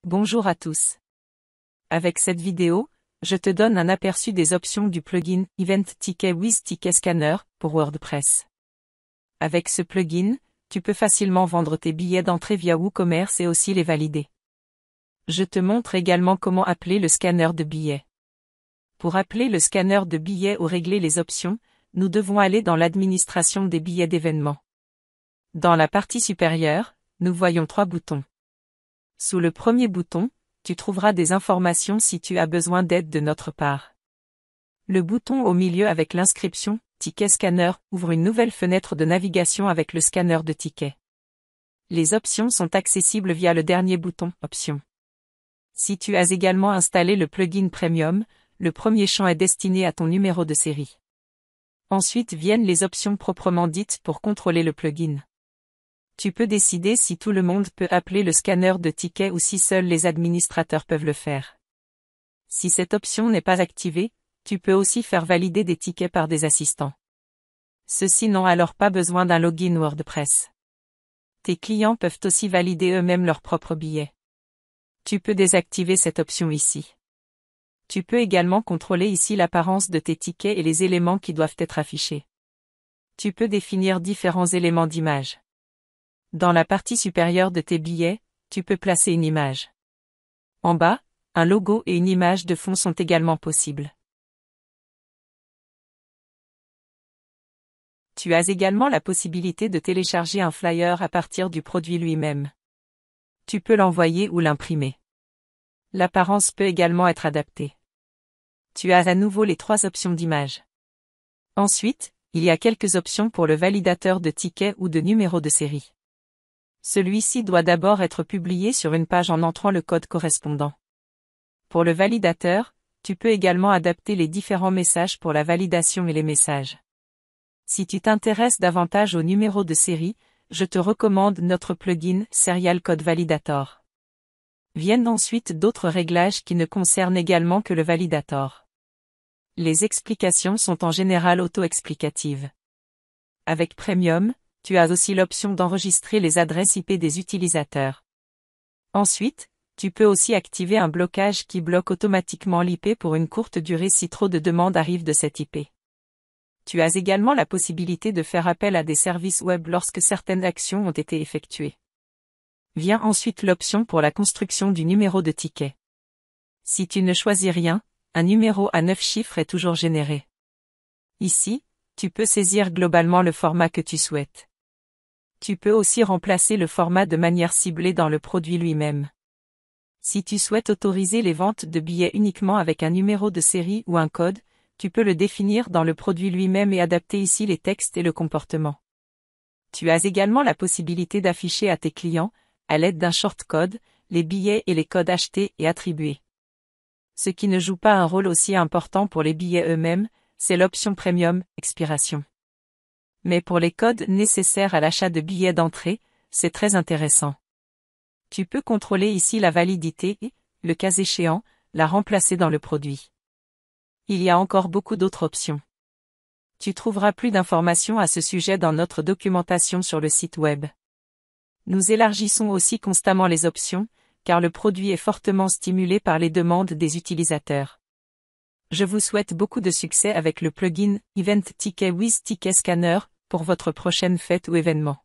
Bonjour à tous. Avec cette vidéo, je te donne un aperçu des options du plugin Event Ticket with Ticket Scanner pour WordPress. Avec ce plugin, tu peux facilement vendre tes billets d'entrée via WooCommerce et aussi les valider. Je te montre également comment appeler le scanner de billets. Pour appeler le scanner de billets ou régler les options, nous devons aller dans l'administration des billets d'événements. Dans la partie supérieure, nous voyons 3 boutons. Sous le premier bouton, tu trouveras des informations si tu as besoin d'aide de notre part. Le bouton au milieu avec l'inscription « Ticket Scanner » ouvre une nouvelle fenêtre de navigation avec le scanner de tickets. Les options sont accessibles via le dernier bouton « Options ». Si tu as également installé le plugin Premium, le premier champ est destiné à ton numéro de série. Ensuite viennent les options proprement dites pour contrôler le plugin. Tu peux décider si tout le monde peut appeler le scanner de tickets ou si seuls les administrateurs peuvent le faire. Si cette option n'est pas activée, tu peux aussi faire valider des tickets par des assistants. Ceux-ci n'ont alors pas besoin d'un login WordPress. Tes clients peuvent aussi valider eux-mêmes leurs propres billets. Tu peux désactiver cette option ici. Tu peux également contrôler ici l'apparence de tes tickets et les éléments qui doivent être affichés. Tu peux définir différents éléments d'image. Dans la partie supérieure de tes billets, tu peux placer une image. En bas, un logo et une image de fond sont également possibles. Tu as également la possibilité de télécharger un flyer à partir du produit lui-même. Tu peux l'envoyer ou l'imprimer. L'apparence peut également être adaptée. Tu as à nouveau les 3 options d'image. Ensuite, il y a quelques options pour le validateur de tickets ou de numéro de série. Celui-ci doit d'abord être publié sur une page en entrant le code correspondant. Pour le validateur, tu peux également adapter les différents messages pour la validation et les messages. Si tu t'intéresses davantage au numéro de série, je te recommande notre plugin Serial Code Validator. Viennent ensuite d'autres réglages qui ne concernent également que le validator. Les explications sont en général auto-explicatives. Avec Premium, tu as aussi l'option d'enregistrer les adresses IP des utilisateurs. Ensuite, tu peux aussi activer un blocage qui bloque automatiquement l'IP pour une courte durée si trop de demandes arrivent de cette IP. Tu as également la possibilité de faire appel à des services web lorsque certaines actions ont été effectuées. Vient ensuite l'option pour la construction du numéro de ticket. Si tu ne choisis rien, un numéro à 9 chiffres est toujours généré. Ici, tu peux saisir globalement le format que tu souhaites. Tu peux aussi remplacer le format de manière ciblée dans le produit lui-même. Si tu souhaites autoriser les ventes de billets uniquement avec un numéro de série ou un code, tu peux le définir dans le produit lui-même et adapter ici les textes et le comportement. Tu as également la possibilité d'afficher à tes clients, à l'aide d'un shortcode, les billets et les codes achetés et attribués. Ce qui ne joue pas un rôle aussi important pour les billets eux-mêmes, c'est l'option Premium, expiration. Mais pour les codes nécessaires à l'achat de billets d'entrée, c'est très intéressant. Tu peux contrôler ici la validité et, le cas échéant, la remplacer dans le produit. Il y a encore beaucoup d'autres options. Tu trouveras plus d'informations à ce sujet dans notre documentation sur le site web. Nous élargissons aussi constamment les options, car le produit est fortement stimulé par les demandes des utilisateurs. Je vous souhaite beaucoup de succès avec le plugin Event Ticket with Ticket Scanner pour votre prochaine fête ou événement.